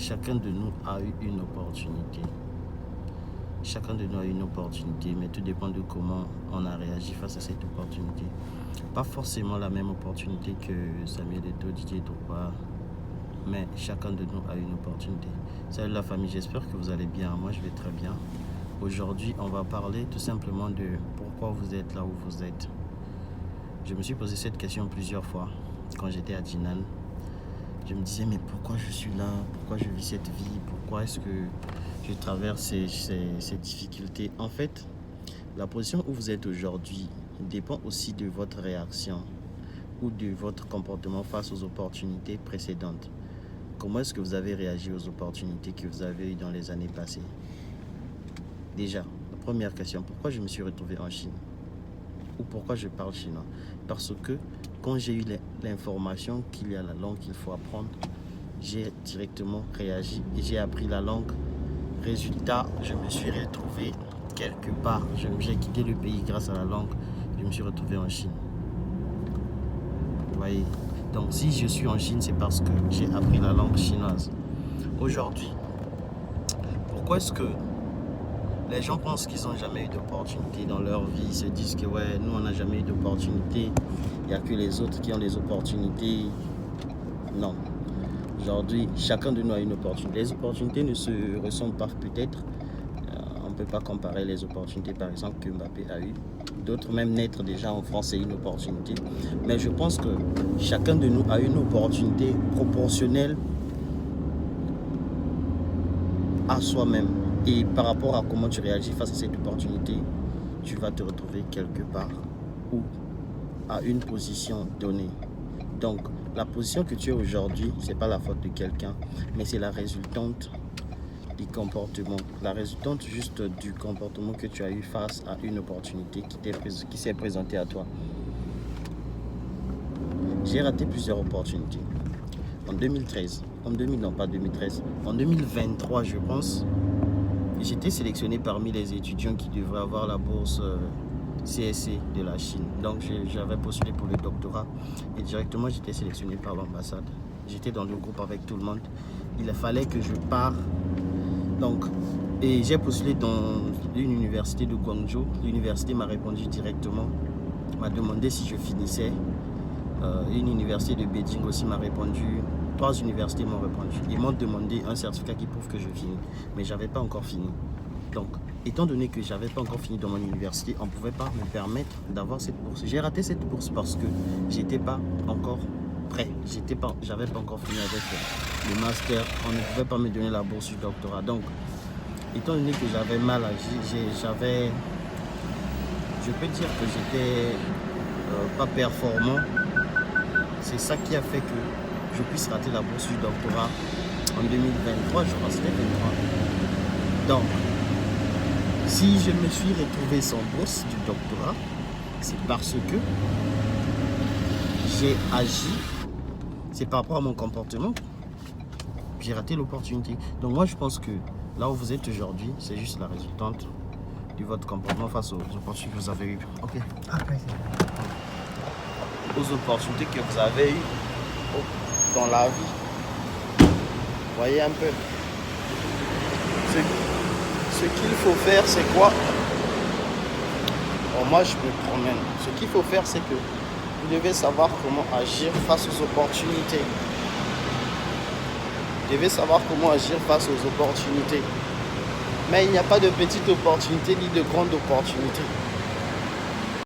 chacun de nous a eu une opportunité. Chacun de nous a eu une opportunité, mais tout dépend de comment on a réagi face à cette opportunité. Pas forcément la même opportunité que Samuel Eto'o, Didier Drogba, mais chacun de nous a eu une opportunité. Salut la famille, j'espère que vous allez bien. Moi, je vais très bien. Aujourd'hui, on va parler tout simplement de pourquoi vous êtes là où vous êtes. Je me suis posé cette question plusieurs fois quand j'étais à Jinan. Je me disais, mais pourquoi je suis là? Pourquoi je vis cette vie? Pourquoi est-ce que je traverse ces difficultés? En fait, la position où vous êtes aujourd'hui dépend aussi de votre réaction ou de votre comportement face aux opportunités précédentes. Comment est-ce que vous avez réagi aux opportunités que vous avez eues dans les années passées? Déjà, la première question, pourquoi je me suis retrouvé en Chine? Ou pourquoi je parle chinois? Parce que quand j'ai eu l'information qu'il y a la langue qu'il faut apprendre, j'ai directement réagi et j'ai appris la langue. Résultat, je me suis retrouvé quelque part. J'ai quitté le pays grâce à la langue. Je me suis retrouvé en Chine. Vous voyez? Donc si je suis en Chine, c'est parce que j'ai appris la langue chinoise. Aujourd'hui, pourquoi est-ce que les gens pensent qu'ils n'ont jamais eu d'opportunité dans leur vie? Ils se disent que ouais, nous on n'a jamais eu d'opportunité. Il n'y a que les autres qui ont des opportunités. Non. Aujourd'hui, chacun de nous a une opportunité. Les opportunités ne se ressemblent pas peut-être. On ne peut pas comparer les opportunités par exemple que Mbappé a eues. D'autres même naître déjà en France, c'est une opportunité. Mais je pense que chacun de nous a une opportunité proportionnelle à soi-même. Et par rapport à comment tu réagis face à cette opportunité, tu vas te retrouver quelque part ou à une position donnée. Donc, la position que tu es aujourd'hui, ce n'est pas la faute de quelqu'un, mais c'est la résultante du comportement. La résultante juste du comportement que tu as eu face à une opportunité qui s'est présentée à toi. J'ai raté plusieurs opportunités. En 2013, en 2023, je pense, j'étais sélectionné parmi les étudiants qui devraient avoir la bourse CSC de la Chine. Donc j'avais postulé pour le doctorat et directement j'étais sélectionné par l'ambassade. J'étais dans le groupe avec tout le monde. Il fallait que je parte. Donc, et j'ai postulé dans une université de Guangzhou. L'université m'a répondu directement, m'a demandé si je finissais. Une université de Beijing aussi m'a répondu. 3 universités m'ont répondu. Ils m'ont demandé un certificat qui prouve que je finis. Mais je n'avais pas encore fini. Donc, étant donné que je n'avais pas encore fini dans mon université, on ne pouvait pas me permettre d'avoir cette bourse. J'ai raté cette bourse parce que j'étais pas encore prêt. J'avais pas encore fini avec le master. On ne pouvait pas me donner la bourse du doctorat. Donc, étant donné que j'avais mal agi, je peux dire que j'étais pas performant. C'est ça qui a fait que je puisse rater la bourse du doctorat en 2023, je crois que c'était 2023. Donc, si je me suis retrouvé sans bourse du doctorat, c'est parce que j'ai agi, c'est par rapport à mon comportement, j'ai raté l'opportunité. Donc moi je pense que là où vous êtes aujourd'hui, c'est juste la résultante de votre comportement face aux opportunités que vous avez eues. Ok. Aux opportunités que vous avez eues dans la vie. Voyez un peu. Ce qu'il faut faire, c'est quoi? Bon, moi, je me promène. Ce qu'il faut faire, c'est que vous devez savoir comment agir face aux opportunités. Vous devez savoir comment agir face aux opportunités. Mais il n'y a pas de petite opportunité ni de grande opportunité.